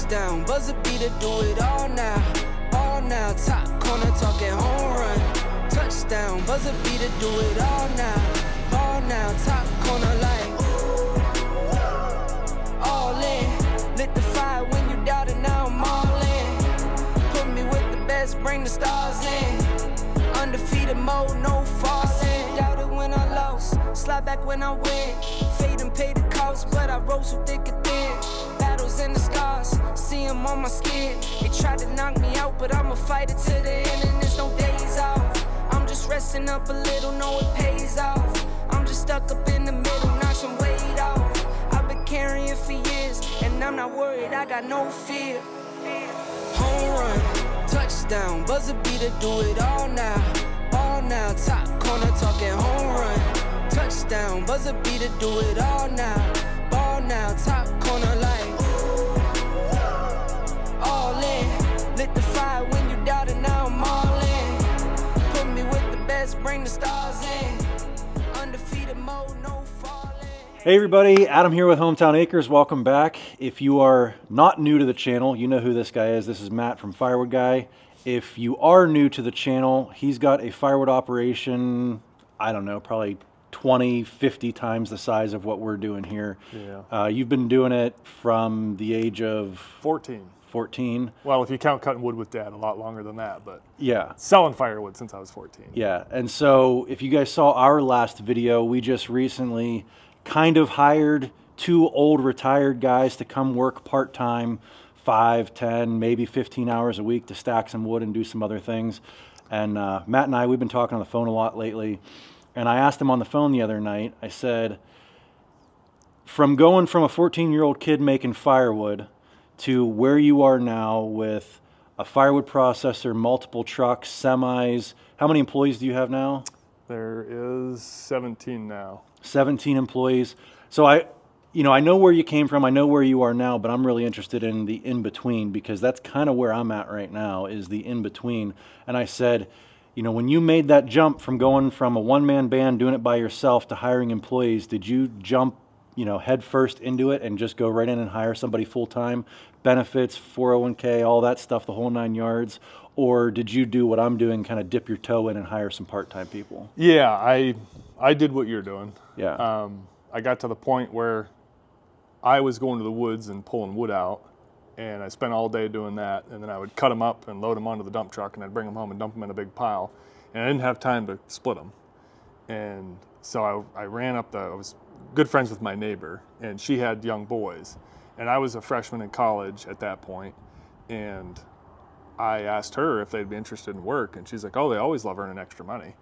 Touchdown, buzzer beater, do it all now. All now, top corner talking home run. Touchdown, buzzer beater, do it all now. All now, top corner like all in. Lit the fire when you doubted, now I'm all in. Put me with the best, bring the stars in. Undefeated mode, no falling. Doubted when I lost, slide back when I win. Fade and pay the cost, but I rose so thick and thin. Battles and the scars, see them on my skin. They tried to knock me out, but I'ma fight it to the end, and there's no days off. I'm just resting up a little, know it pays off. I'm just stuck up in the middle, knock some weight off. I've been carrying for years, and I'm not worried, I got no fear. Home run, touchdown, buzzer beater, do it all now. All now, top corner talking home run. Touchdown, buzzer beater, do it all now. Ball now, top corner like all in. Lit the fire when you doubted, now I'm all in. Put me with the best, bring the stars in. Undefeated mode, no falling. Hey everybody, Adam here with Hometown Acres. Welcome back. If you are not new to the channel, you know who this guy is. This is Matt from Firewood Guy. If you are new to the channel, he's got a firewood operation, I don't know, probably 20, 50 times the size of what we're doing here. Yeah. You've been doing it from the age of 14. 14. Well, if you count cutting wood with Dad, a lot longer than that, but Yeah. selling firewood since I was 14. Yeah. And so if you guys saw our last video, we just recently kind of hired 2 old retired guys to come work part-time, 5, 10, maybe 15 hours a week to stack some wood and do some other things. And Matt and I, we've been talking on the phone a lot lately. And I asked him on the phone the other night, I said, from going from a 14-year-old kid making firewood to where you are now with a firewood processor, multiple trucks, semis, how many employees do you have now? There is 17 now. 17 employees. So I know where you came from, I know where you are now, but I'm really interested in the in-between, because that's kind of where I'm at right now, is the in-between. And I said, when you made that jump from going from a one-man band doing it by yourself to hiring employees, did you jump, head first into it and just go right in and hire somebody full-time, benefits, 401k, all that stuff, the whole 9 yards? Or did you do what I'm doing, kind of dip your toe in and hire some part-time people? Yeah, I did what you're doing. Yeah. I got to the point where I was going to the woods and pulling wood out, and I spent all day doing that, and then I would cut them up and load them onto the dump truck, and I'd bring them home and dump them in a big pile, and I didn't have time to split them. And so I ran up I was good friends with my neighbor, and she had young boys, and I was a freshman in college at that point, and I asked her if they'd be interested in work, and she's like, oh, they always love earning extra money.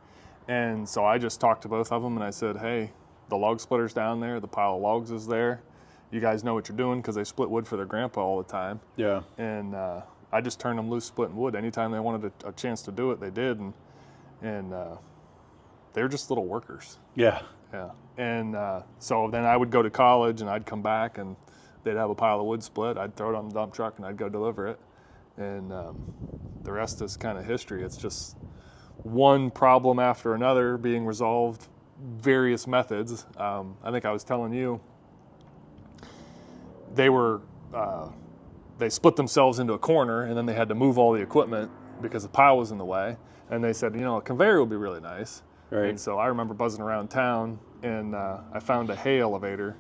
And so I just talked to both of them, and I said, hey, the log splitter's down there, the pile of logs is there. You guys know what you're doing, because they split wood for their grandpa all the time. Yeah. And I just turned them loose splitting wood. Anytime they wanted a chance to do it, they did. And they're just little workers. Yeah. Yeah. And so then I would go to college, and I'd come back, and they'd have a pile of wood split. I'd throw it on the dump truck, and I'd go deliver it. And the rest is kind of history. It's just one problem after another being resolved, various methods. I think I was telling you, they split themselves into a corner, and then they had to move all the equipment because the pile was in the way. And they said, a conveyor would be really nice. Right. And so I remember buzzing around town, and I found a hay elevator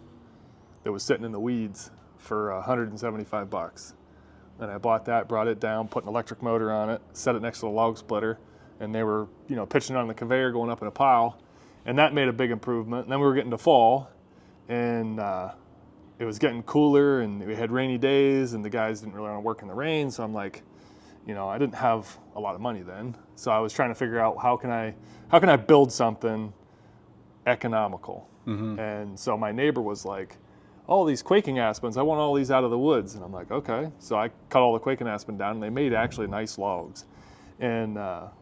that was sitting in the weeds for $175. And I bought that, brought it down, put an electric motor on it, set it next to the log splitter, and they were, pitching on the conveyor going up in a pile. And that made a big improvement. And then we were getting to fall, and it was getting cooler, and we had rainy days, and the guys didn't really want to work in the rain. So I'm like, I didn't have a lot of money then. So I was trying to figure out how can I build something economical. Mm-hmm. And so my neighbor was like, oh, these quaking aspens, I want all these out of the woods. And I'm like, okay. So I cut all the quaking aspen down, and they made actually nice logs. And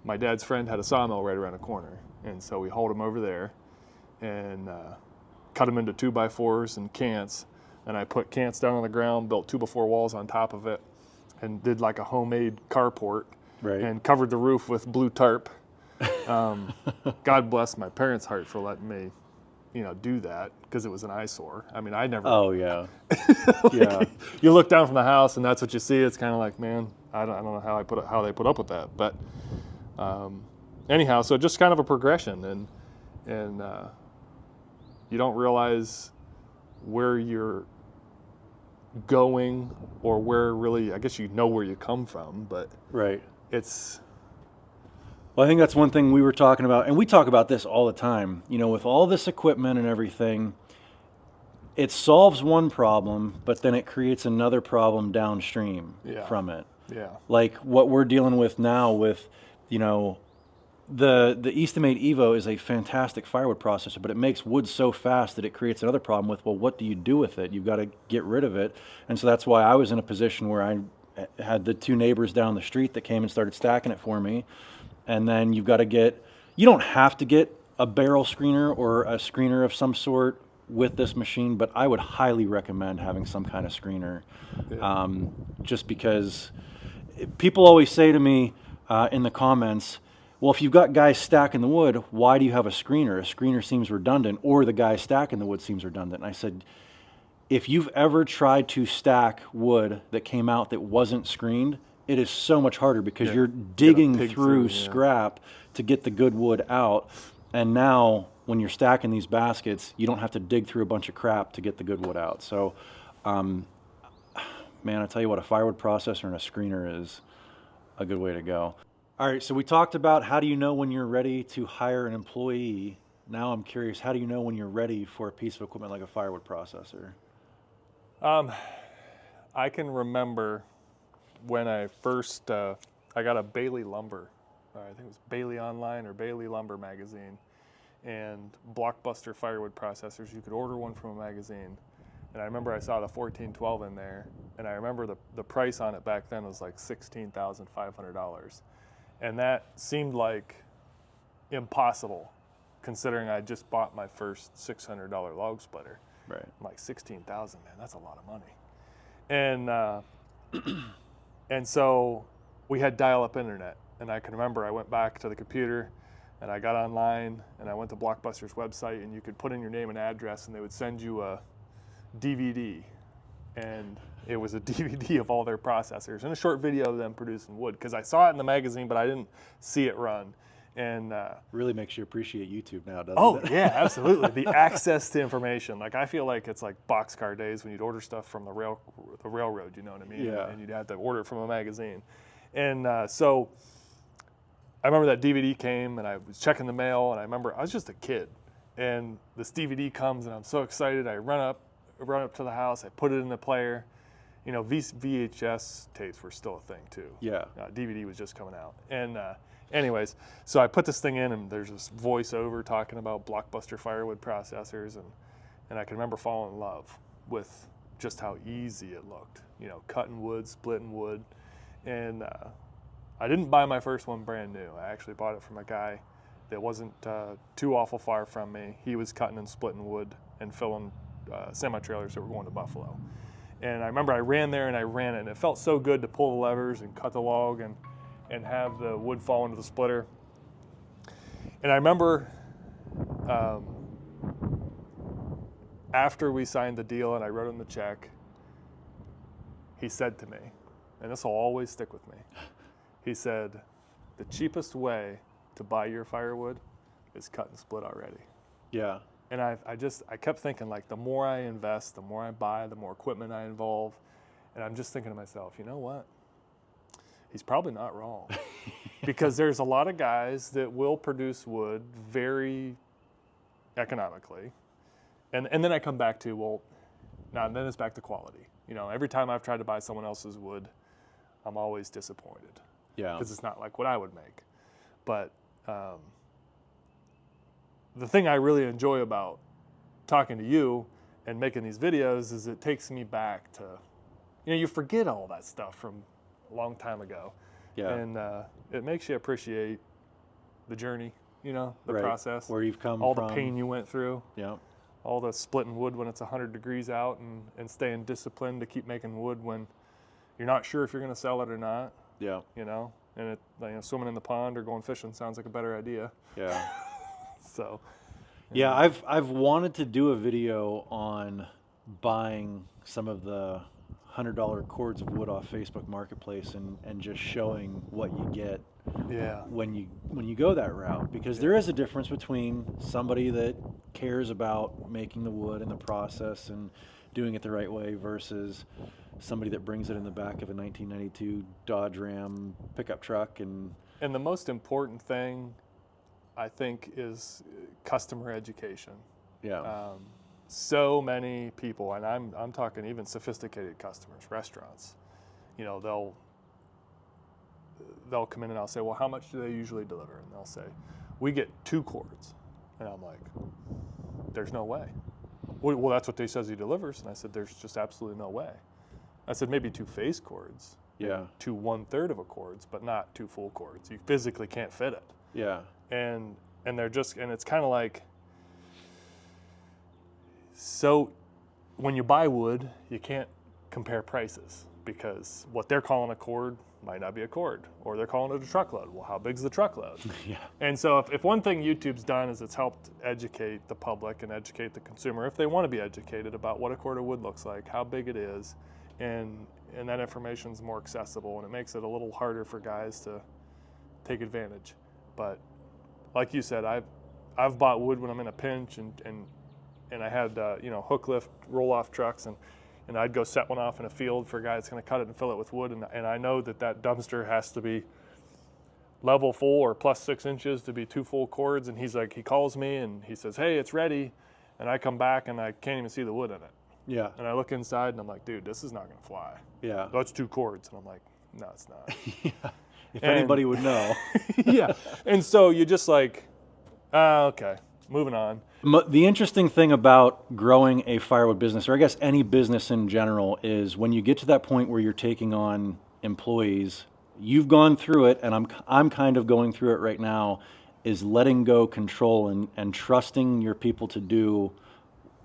my dad's friend had a sawmill right around the corner. And so we hauled them over there and cut them into 2x4s and cants. And I put cants down on the ground, built 2x4 walls on top of it, and did like a homemade carport. Right. And covered the roof with blue tarp. God bless my parents' heart for letting me, do that, because it was an eyesore. I mean, I never. Oh yeah. Like, Yeah. You look down from the house and that's what you see. It's kind of like, man, I don't know how they put up with that. But anyhow, so just kind of a progression, and you don't realize where you're going or where really, I guess you know where you come from, but Right. it's. Well, I think that's one thing we were talking about, and we talk about this all the time. You know, with all this equipment and everything, it solves one problem, but then it creates another problem downstream from it. Yeah. Like what we're dealing with now with, you know, the Eastimate Evo is a fantastic firewood processor, but it makes wood so fast that it creates another problem with, well, what do you do with it? You've got to get rid of it. And so that's why I was in a position where I had the two neighbors down the street that came and started stacking it for me. And then you've got to you don't have to get a barrel screener or a screener of some sort with this machine, but I would highly recommend having some kind of screener. Just because people always say to me in the comments, well, if you've got guys stacking the wood, why do you have a screener? A screener seems redundant, or the guy stacking the wood seems redundant. And I said, if you've ever tried to stack wood that came out that wasn't screened, it is so much harder because you're digging through scrap to get the good wood out. And now when you're stacking these baskets, you don't have to dig through a bunch of crap to get the good wood out. So, man, I tell you what, a firewood processor and a screener is a good way to go. All right, so we talked about how do you know when you're ready to hire an employee. Now I'm curious, how do you know when you're ready for a piece of equipment like a firewood processor? I can remember when I first, I got a Bailey Lumber, I think it was Bailey Online or Bailey Lumber magazine, and Blockbuster firewood processors. You could order one from a magazine. And I remember I saw the 1412 in there, and I remember the price on it back then was like $16,500. And that seemed like impossible, considering I just bought my first $600 log splitter. Right. I'm like, 16,000, man, that's a lot of money. And and so we had dial-up internet, and I can remember I went back to the computer and I got online and I went to Blockbuster's website, and you could put in your name and address and they would send you a DVD, and it was a DVD of all their processors and a short video of them producing wood, because I saw it in the magazine but I didn't see it run. And really makes you appreciate YouTube now, doesn't it? Oh yeah, absolutely. The access to information. Like, I feel like it's like boxcar days when you'd order stuff from the railroad, you know what I mean? Yeah. And you'd have to order it from a magazine. And so I remember that DVD came, and I was checking the mail, and I remember I was just a kid, and this DVD comes, and I'm so excited. I run up to the house, I put it in the player. You know, VHS tapes were still a thing too. Yeah. DVD was just coming out. And anyways, so I put this thing in, and there's this voiceover talking about Blockbuster firewood processors, and I can remember falling in love with just how easy it looked. You know, cutting wood, splitting wood. And I didn't buy my first one brand new. I actually bought it from a guy that wasn't too awful far from me. He was cutting and splitting wood and filling semi-trailers that were going to Buffalo. And I remember I ran there and I ran it, and it felt so good to pull the levers and cut the log and have the wood fall into the splitter. And I remember after we signed the deal and I wrote him the check, he said to me, and this will always stick with me, he said, the cheapest way to buy your firewood is cut and split already. Yeah. And I kept thinking, like, the more I invest, the more I buy, the more equipment I involve. And I'm just thinking to myself, you know what? He's probably not wrong. Because there's a lot of guys that will produce wood very economically. And then I come back to, well, now then it's back to quality. You know, every time I've tried to buy someone else's wood, I'm always disappointed. Yeah. Because it's not like what I would make. But the thing I really enjoy about talking to you and making these videos is it takes me back to, you know, you forget all that stuff from a long time ago. Yeah. And it makes you appreciate the journey, you know, the Right. process. Where you've come all from. the pain you went through. Yeah. All the splitting wood when it's 100 degrees out, and staying disciplined to keep making wood when you're not sure if you're going to sell it or not, Yeah. you know. And you know, swimming in the pond or going fishing sounds like a better idea. Yeah. So, Yeah, I've wanted to do a video on buying some of the $100 cords of wood off Facebook Marketplace and just showing what you get Yeah. when you go that route, because there is a difference between somebody that cares about making the wood and the process and doing it the right way versus somebody that brings it in the back of a 1992 Dodge Ram pickup truck. And the most important thing, I think, is customer education. yeah, So many people, and I'm talking even sophisticated customers, restaurants, they'll come in and I'll say, well, how much do they usually deliver? And they'll say, we get 2 cords. And I'm like, there's no way. Well, that's what he says he delivers. And I said, there's just absolutely no way. I said, maybe 2 face cords. yeah, 2 1/3 of a cords, but not 2 full cords. You physically can't fit it. yeah, And they're just, and it's kind of like, so when you buy wood, you can't compare prices because what they're calling a cord might not be a cord, or they're calling it a truckload. Well, how big's the truckload? yeah, And so if one thing YouTube's done is it's helped educate the public and educate the consumer, if they want to be educated about what a cord of wood looks like, how big it is, and that information's more accessible, and it makes it a little harder for guys to take advantage. But like you said, I've bought wood when I'm in a pinch, and I had hook lift roll off trucks, and I'd go set one off in a field for a guy that's going to cut it and fill it with wood, and I know that dumpster has to be level full or plus 6 inches to be 2 full cords, and he calls me and he says, hey, it's ready, and I come back and I can't even see the wood in it, yeah, and I look inside and I'm like, dude, this is not going to fly. yeah. That's 2 cords, and I'm like, no, it's not. Yeah. If anybody would know. Yeah, and so you're just like, okay, moving on. The interesting thing about growing a firewood business, or I guess any business in general, is when you get to that point where you're taking on employees, you've gone through it, and I'm kind of going through it right now, is letting go control and trusting your people to do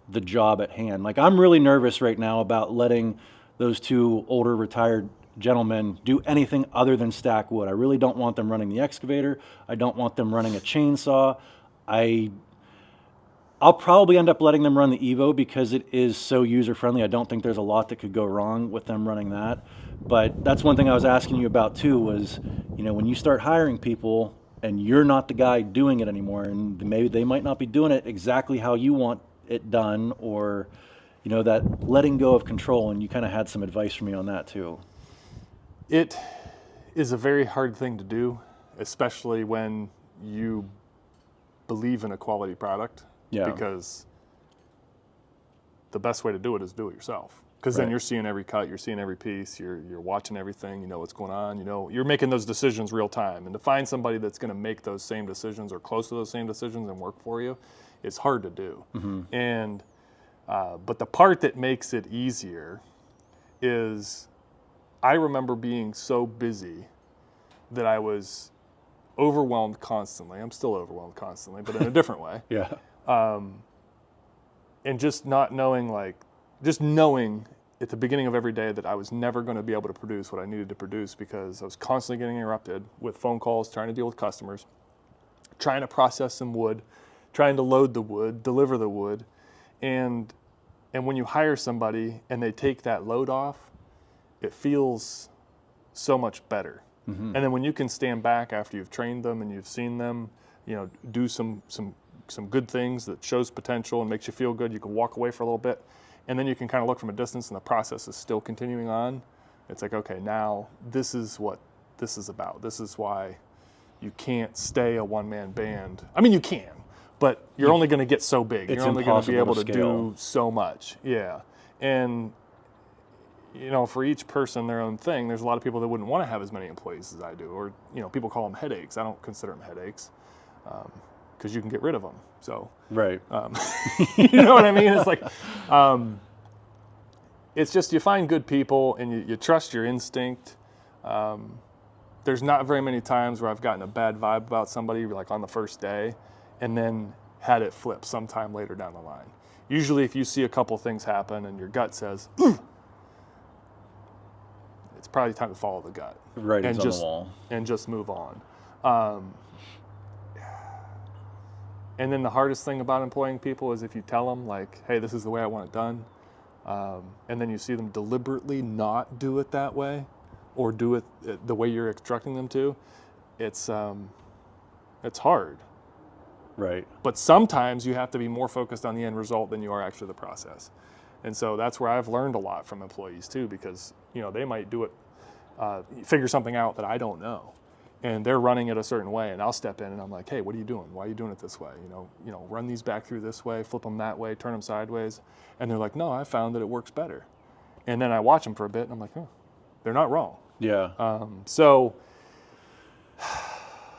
the job at hand. Like, I'm really nervous right now about letting those 2 older retired gentlemen do anything other than stack wood. I really don't want them running the excavator. I don't want them running a chainsaw. I'll probably end up letting them run the Evo because it is so user-friendly. I don't think there's a lot that could go wrong with them running that. But that's one thing I was asking you about too, was, when you start hiring people and you're not the guy doing it anymore, and maybe they might not be doing it exactly how you want it done, or, that letting go of control, and you kind of had some advice for me on that too. It is a very hard thing to do, especially when you believe in a quality product. Yeah. Because the best way to do it is do it yourself. Because then Right. you're seeing every cut, you're seeing every piece, you're watching everything, you know what's going on, you're making those decisions real time. And to find somebody that's going to make those same decisions or close to those same decisions and work for you, it's hard to do. Mm-hmm. And but the part that makes it easier is, I remember being so busy that I was overwhelmed constantly. I'm still overwhelmed constantly, but in a different way. Yeah. And just not knowing, just knowing at the beginning of every day that I was never going to be able to produce what I needed to produce because I was constantly getting interrupted with phone calls, trying to deal with customers, trying to process some wood, trying to load the wood, deliver the wood. And when you hire somebody and they take that load off, it feels so much better. Mm-hmm. And then when you can stand back after you've trained them and you've seen them, do some good things that shows potential and makes you feel good, you can walk away for a little bit, and then you can kind of look from a distance and the process is still continuing on. It's like, okay, now this is what this is about. This is why you can't stay a one-man band. I mean, you can, but you're only going to get so big. You're only going to be able to do so much. Yeah. And for each person their own thing. There's a lot of people that wouldn't want to have as many employees as I do, or people call them headaches. I don't consider them headaches because you can get rid of them. So Right. you know what I mean? It's like it's just, you find good people and you trust your instinct. There's not very many times where I've gotten a bad vibe about somebody, like on the first day, and then had it flip sometime later down the line. Usually, if you see a couple things happen and your gut says, "Ooh," it's probably time to follow the gut. Right, and it's on the wall. And just move on. And then the hardest thing about employing people is if you tell them, like, hey, this is the way I want it done, and then you see them deliberately not do it that way, or do it the way you're instructing them to, it's hard. Right. But sometimes you have to be more focused on the end result than you are actually the process. And so that's where I've learned a lot from employees too, because they might do it, figure something out that I don't know, and they're running it a certain way, and I'll step in and I'm like, hey, what are you doing? Why are you doing it this way? Run these back through this way, flip them that way, turn them sideways. And they're like, no, I found that it works better. And then I watch them for a bit and I'm like, oh, they're not wrong. Yeah. So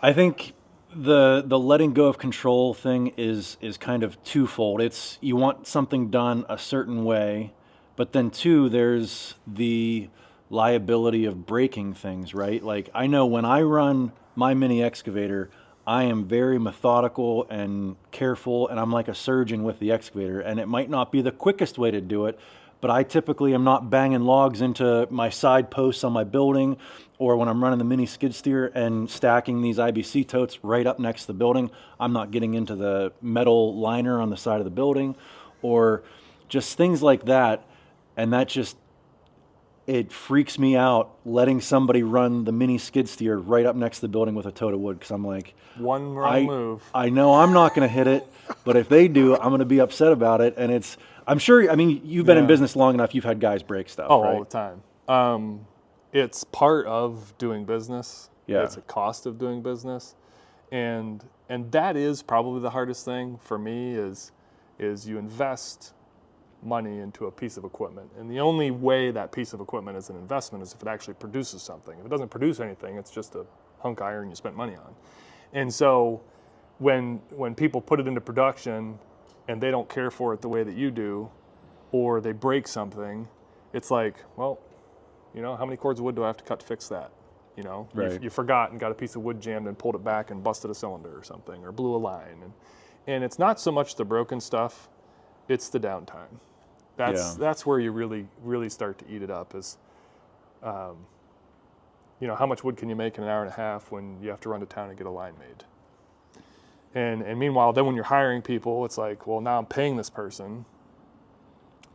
I think the letting go of control thing is kind of twofold. It's you want something done a certain way, but then two, there's the liability of breaking things, right? Like I know when I run my mini excavator, I am very methodical and careful, and I'm like a surgeon with the excavator, and it might not be the quickest way to do it, but I typically am not banging logs into my side posts on my building, or when I'm running the mini skid steer and stacking these IBC totes right up next to the building, I'm not getting into the metal liner on the side of the building, or just things like that. And that just, it freaks me out letting somebody run the mini skid steer right up next to the building with a tote of wood, because I'm like, one wrong move. I know I'm not going to hit it, but if they do, I'm going to be upset about it. And I'm sure, I mean, you've been in business long enough, you've had guys break stuff, right? All the time. It's part of doing business. Yeah. It's a cost of doing business. And that is probably the hardest thing for me is you invest money into a piece of equipment. And the only way that piece of equipment is an investment is if it actually produces something. If it doesn't produce anything, it's just a hunk of iron you spent money on. And so when people put it into production and they don't care for it the way that you do, or they break something, it's like, well, how many cords of wood do I have to cut to fix that? Right. You forgot and got a piece of wood jammed and pulled it back and busted a cylinder or something, or blew a line. And it's not so much the broken stuff, it's the downtime. That's where you really, really start to eat it up is, how much wood can you make in an hour and a half when you have to run to town and get a line made? And meanwhile, then when you're hiring people, it's like, well, now I'm paying this person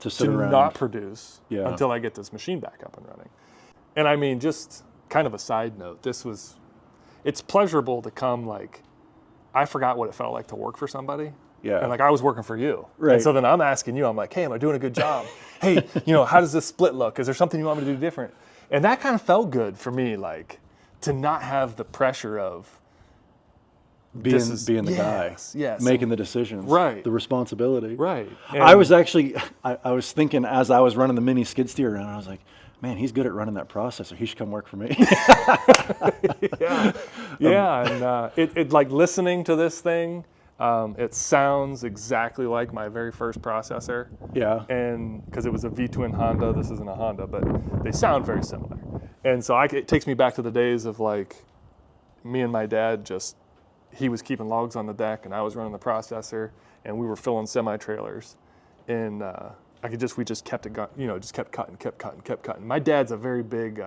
to sit around, not produce until I get this machine back up and running. And I mean, just kind of a side note, it's pleasurable to come, like, I forgot what it felt like to work for somebody. Yeah. And like I was working for you. Right. And so then I'm asking you, I'm like, hey, am I doing a good job? Hey, how does this split look? Is there something you want me to do different? And that kind of felt good for me, like to not have the pressure of being the guy, making the decisions, right? The responsibility, right? And I was actually, I was thinking as I was running the mini skid steer around, I was like, man, he's good at running that processor. He should come work for me. And it like listening to this thing, it sounds exactly like my very first processor. Yeah. And because it was a V-twin Honda, this isn't a Honda, but they sound very similar. And so it takes me back to the days of like me and my dad he was keeping logs on the deck and I was running the processor and we were filling semi-trailers. And we just kept it going, just kept cutting. My dad's a very big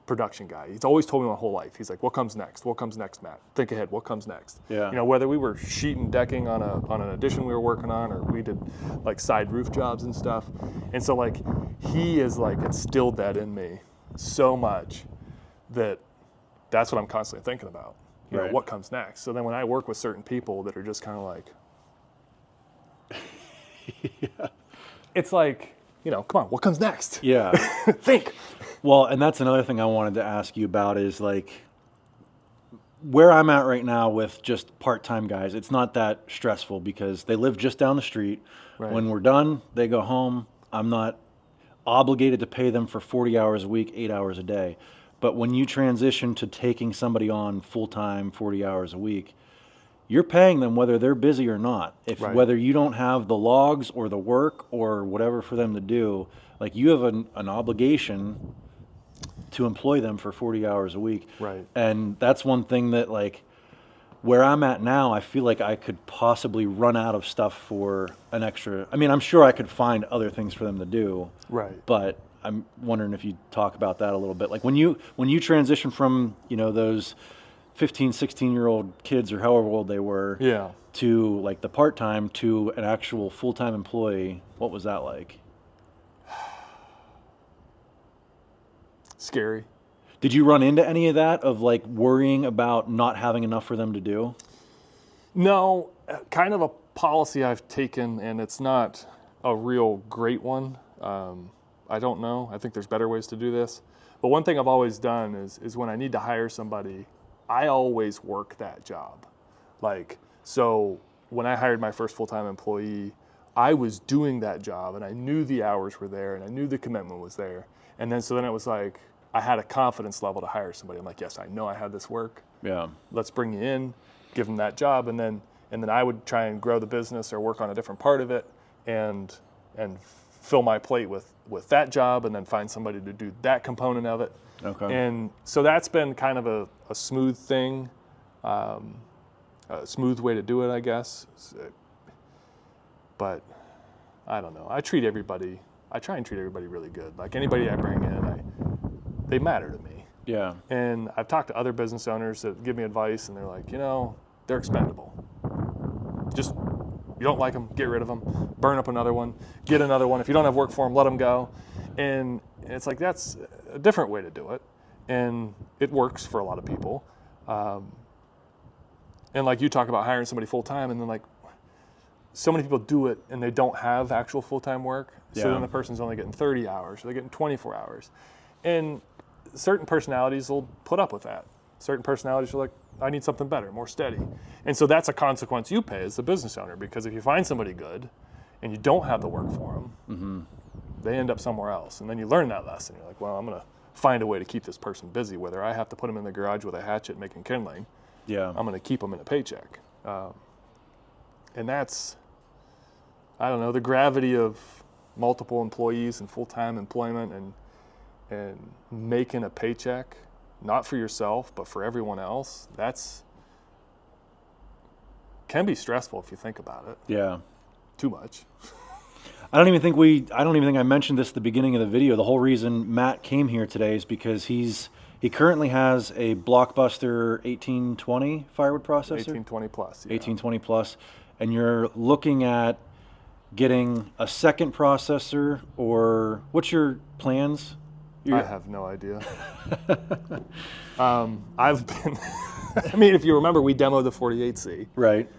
production guy. He's always told me my whole life. He's like, what comes next? What comes next, Matt? Think ahead, what comes next? Yeah. Whether we were sheeting decking on an addition we were working on, or we did like side roof jobs and stuff. And so like, he is like instilled that in me so much that's what I'm constantly thinking about. Right. What comes next? So then when I work with certain people that are just kind of like, it's like, come on, what comes next? Yeah. Think. Well, and that's another thing I wanted to ask you about is like where I'm at right now with just part-time guys. It's not that stressful because they live just down the street. Right. When we're done, they go home. I'm not obligated to pay them for 40 hours a week, 8 hours a day. But when you transition to taking somebody on full-time, 40 hours a week, you're paying them whether they're busy or not. Whether you don't have the logs or the work or whatever for them to do, like you have an obligation to employ them for 40 hours a week. Right. And that's one thing that like where I'm at now, I feel like I could possibly run out of stuff for an extra. I mean, I'm sure I could find other things for them to do. Right. But I'm wondering if you talk about that a little bit. Like when you transition from, those 15, 16-year-old kids or however old they were Yeah. to like the part-time to an actual full-time employee. What was that like? Scary. Did you run into any of that of like worrying about not having enough for them to do? No, kind of a policy I've taken, and it's not a real great one. I don't know. I think there's better ways to do this. But one thing I've always done is when I need to hire somebody, I always work that job. Like, so when I hired my first full-time employee, I was doing that job, and I knew the hours were there, and I knew the commitment was there. And then, so then it was like, I had a confidence level to hire somebody. I'm like, yes, I know I have this work. Yeah. Let's bring you in, give them that job, and then I would try and grow the business or work on a different part of it, and fill my plate with that job, and then find somebody to do that component of it. Okay. And so that's been kind of a smooth thing, a smooth way to do it, I guess. But I don't know. I try and treat everybody really good. Like anybody I bring in, they matter to me. Yeah. And I've talked to other business owners that give me advice, and they're like, they're expendable. Just, you don't like them, get rid of them, burn up another one, get another one. If you don't have work for them, let them go. And it's like, that's a different way to do it. And it works for a lot of people. And like you talk about hiring somebody full time, and then like, so many people do it and they don't have actual full-time work. So then the person's only getting 30 hours, or they're getting 24 hours. And certain personalities will put up with that. Certain personalities are like, I need something better, more steady. And so that's a consequence you pay as the business owner, because if you find somebody good and you don't have the work for them, they end up somewhere else. And then you learn that lesson. You're like, well, I'm going to find a way to keep this person busy, whether I have to put them in the garage with a hatchet making kindling. Yeah. I'm going to keep them in a paycheck. And that's, I don't know, the gravity of multiple employees and full-time employment and making a paycheck, not for yourself, but for everyone else, can be stressful if you think about it. Yeah. Too much. I don't even think I mentioned this at the beginning of the video. The whole reason Matt came here today is because he currently has a Blockbuster 1820 firewood processor. 1820 plus. Yeah. 1820 plus. And you're looking at getting a second processor, or what's your plans? I have no idea. I've been, I mean, if you remember, we demoed the 48C. Right.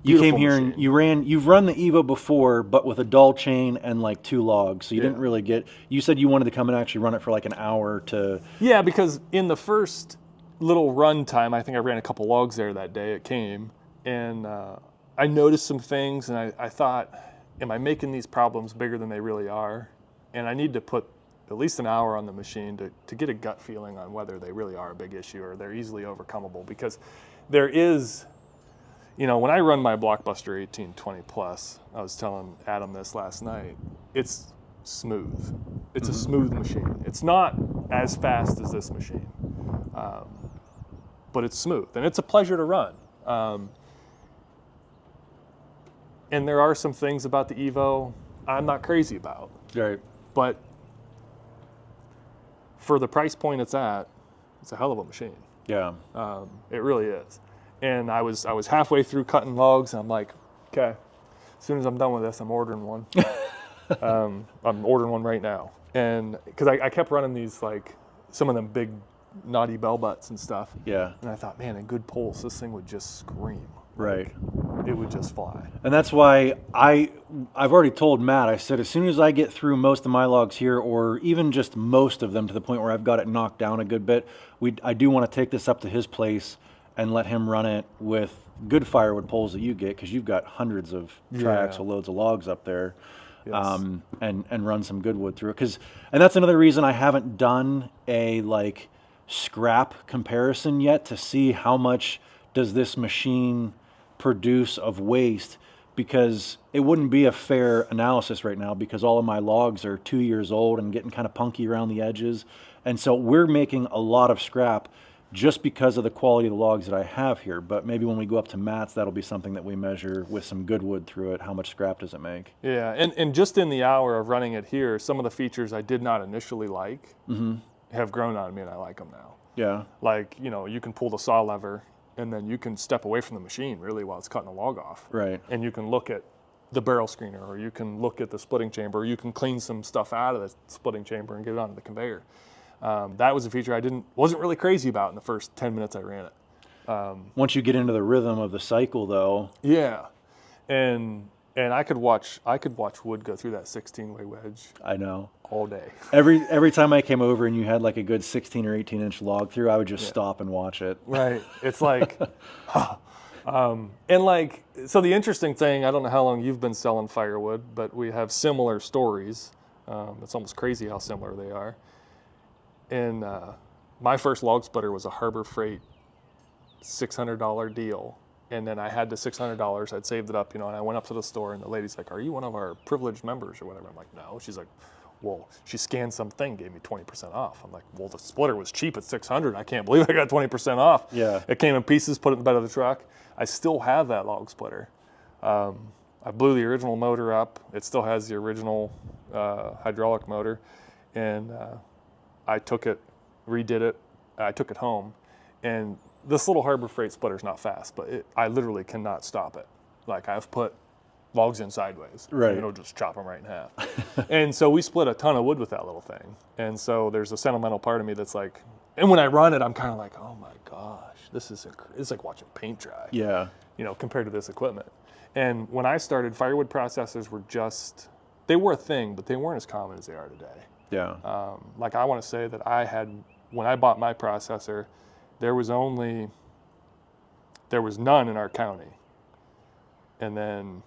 You came here and you've run the Evo before, but with a dull chain and like 2 logs. So you didn't really you said you wanted to come and actually run it for like an hour to. Yeah, because in the first little run time, I think I ran a couple logs there that day. It came, and I noticed some things, and I thought, am I making these problems bigger than they really are? And I need to put at least an hour on the machine to get a gut feeling on whether they really are a big issue or they're easily overcomable. Because there is, when I run my Blockbuster 1820 plus, I was telling Adam this last night, it's smooth. It's a smooth machine. It's not as fast as this machine, but it's smooth, and it's a pleasure to run. And there are some things about the Evo I'm not crazy about. Right. But for the price point it's at, it's a hell of a machine. Yeah. It really is. And I was halfway through cutting logs, and I'm like, okay, as soon as I'm done with this, I'm ordering one. I'm ordering one right now. And because I kept running these, like, some of them big naughty bell butts and stuff. Yeah. And I thought, man, in good pulse, this thing would just scream. Right. It would just fly. And that's why I've already told Matt, I said, as soon as I get through most of my logs here, or even just most of them to the point where I've got it knocked down a good bit, I do want to take this up to his place and let him run it with good firewood poles that you get, because you've got hundreds of triaxle loads of logs up there. Yes. And run some good wood through it. And that's another reason I haven't done a like scrap comparison yet, to see how much does this machine produce of waste, because it wouldn't be a fair analysis right now, because all of my logs are 2 years old and getting kind of punky around the edges. And so we're making a lot of scrap just because of the quality of the logs that I have here. But maybe when we go up to Matt's, that'll be something that we measure with some good wood through it. How much scrap does it make? Yeah, and just in the hour of running it here, some of the features I did not initially like have grown on me, and I like them now. Yeah. Like, you know, you can pull the saw lever and then you can step away from the machine really while it's cutting a log off. Right. And you can look at the barrel screener, or you can look at the splitting chamber, or you can clean some stuff out of the splitting chamber and get it onto the conveyor. That was a feature I wasn't really crazy about in the first 10 minutes I ran it. Once you get into the rhythm of the cycle, though. Yeah, and I could watch wood go through that 16-way wedge. I know. All day. Every time I came over and you had like a good 16 or 18 inch log through, I would just stop and watch it. Right. It's like, and like, so the interesting thing, I don't know how long you've been selling firewood, but we have similar stories. It's almost crazy how similar they are. And my first log splitter was a Harbor Freight $600 deal. And then I had the $600, I'd saved it up, you know, and I went up to the store and the lady's like, "Are you one of our privileged members or whatever?" I'm like, "No." She's like, "Well," she scanned something, gave me 20% off. I'm like, "Well, the splitter was cheap at $600. I can't believe I got 20% off." Yeah. It came in pieces, put it in the bed of the truck. I still have that log splitter. I blew the original motor up. It still has the original hydraulic motor. And I took it, redid it. I took it home. And this little Harbor Freight splitter is not fast, but I literally cannot stop it. Like, I've put logs in sideways. Right. It'll just chop them right in half. And so we split a ton of wood with that little thing. And so there's a sentimental part of me that's like, and when I run it, I'm kind of like, oh my gosh, it's like watching paint dry. Yeah. You know, compared to this equipment. And when I started, firewood processors they were a thing, but they weren't as common as they are today. Yeah. Like, I want to say that when I bought my processor, there was none in our county. And then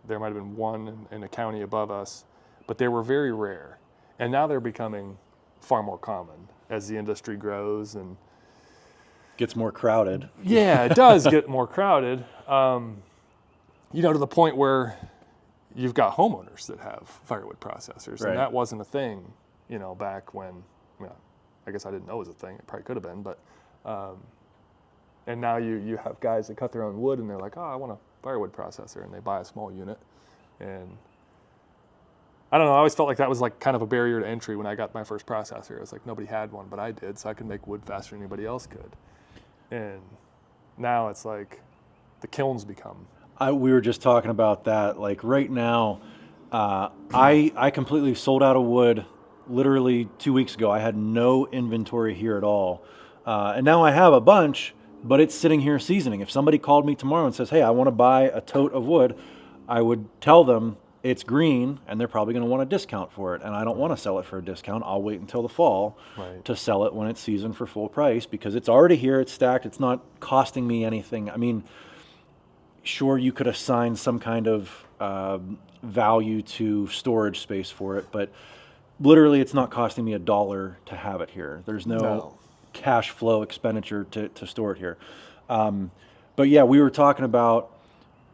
there might have been one in a county above us, but they were very rare. And now they're becoming far more common as the industry grows and Gets more crowded. yeah, it does get more crowded. You know, to the point where you've got homeowners that have firewood processors, Right. and that wasn't a thing, you know, back when, you know, I guess I didn't know it was a thing. It probably could have been, but, and now you have guys that cut their own wood and they're like, "Oh, I want a firewood processor," and they buy a small unit. And I don't know, I always felt like that was like kind of a barrier to entry when I got my first processor. It was like nobody had one, but I did, so I could make wood faster than anybody else could. And now it's like the kilns become. We were just talking about that. Like right now, I completely sold out of wood literally 2 weeks ago. I had no inventory here at all. And now I have a bunch, but it's sitting here seasoning. If somebody called me tomorrow and says, "Hey, I want to buy a tote of wood," I would tell them it's green and they're probably going to want a discount for it. And I don't want to sell it for a discount. I'll wait until the fall Right. to sell it when it's seasoned for full price, because it's already here, it's stacked, it's not costing me anything. I mean, sure, you could assign some kind of value to storage space for it, but literally it's not costing me $1 to have it here. There's no cash flow expenditure to store it here. But yeah, we were talking about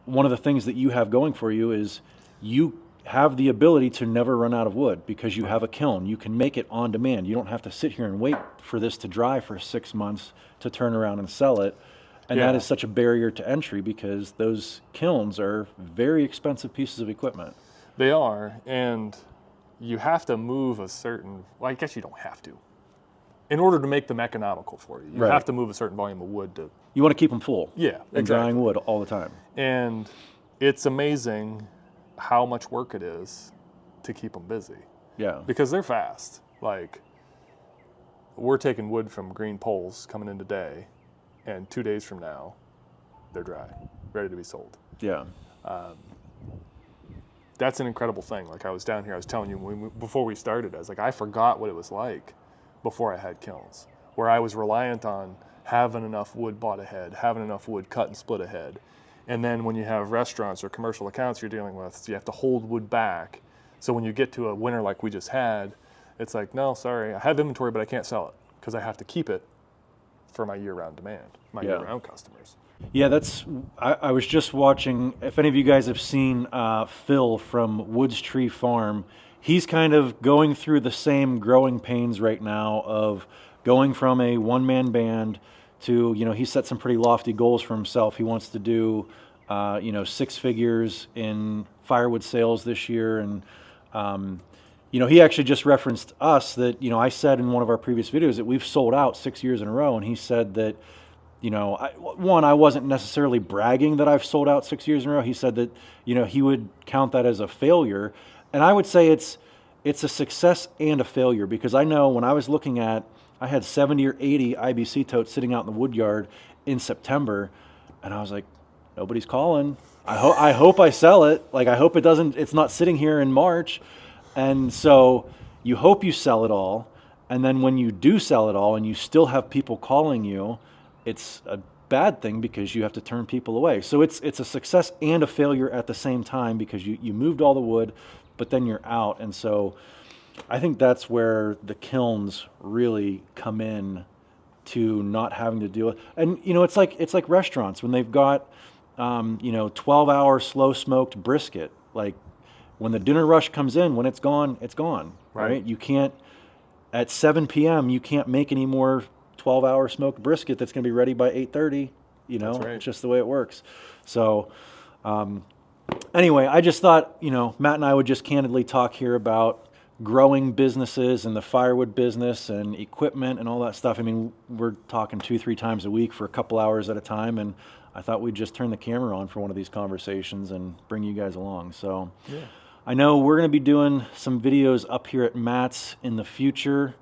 one of the things that you have going for you is you have the ability to never run out of wood because you have a kiln. You can make it on demand. You don't have to sit here and wait for this to dry for 6 months to turn around and sell it. And that is such a barrier to entry because those kilns are very expensive pieces of equipment. They are, and you have to move well, I guess you don't have to. In order to make them economical for you, you Right. have to move a certain volume of wood to. You want to keep them full. Yeah, And exactly. drying wood all the time. And it's amazing how much work it is to keep them busy Yeah. because they're fast. Like, we're taking wood from green poles coming in today, and 2 days from now, they're dry, ready to be sold. Yeah. That's an incredible thing. Like, I was down here, I was telling you before we started, I was like, I forgot what it was like before I had kilns, where I was reliant on having enough wood bought ahead, having enough wood cut and split ahead. And then when you have restaurants or commercial accounts you're dealing with, you have to hold wood back. So when you get to a winter like we just had, it's like, no, sorry, I have inventory, but I can't sell it because I have to keep it for my year-round demand, my year-round customers. Yeah, I was just watching, if any of you guys have seen Phil from Woods Tree Farm, he's kind of going through the same growing pains right now of going from a one-man band to, you know, he set some pretty lofty goals for himself. He wants to do, 6 figures in firewood sales this year. And he actually just referenced us that, I said in one of our previous videos that we've sold out 6 years in a row. And he said that, I wasn't necessarily bragging that I've sold out 6 years in a row. He said that, he would count that as a failure. And I would say it's a success and a failure, because I know when I was looking at, I had 70 or 80 IBC totes sitting out in the wood yard in September, and I was like, nobody's calling. I hope I sell it. Like, I hope it's not sitting here in March. And so you hope you sell it all. And then when you do sell it all and you still have people calling you, it's a bad thing because you have to turn people away. So it's a success and a failure at the same time, because you moved all the wood, but then you're out. And so I think that's where the kilns really come in, to not having to deal with. And it's like restaurants when they've got 12-hour slow smoked brisket. Like, when the dinner rush comes in, when it's gone, right? You can't, at 7 p.m. you can't make any more 12-hour smoked brisket that's going to be ready by 8:30. That's right. It's just the way it works. So anyway, I just thought, Matt and I would just candidly talk here about growing businesses and the firewood business and equipment and all that stuff. I mean, we're talking 2-3 times a week for a couple hours at a time, and I thought we'd just turn the camera on for one of these conversations and bring you guys along. So yeah. I know we're going to be doing some videos up here at Matt's in the future.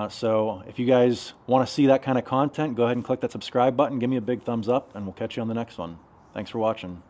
So if you guys want to see that kind of content, go ahead and click that subscribe button, give me a big thumbs up, and we'll catch you on the next one. Thanks for watching.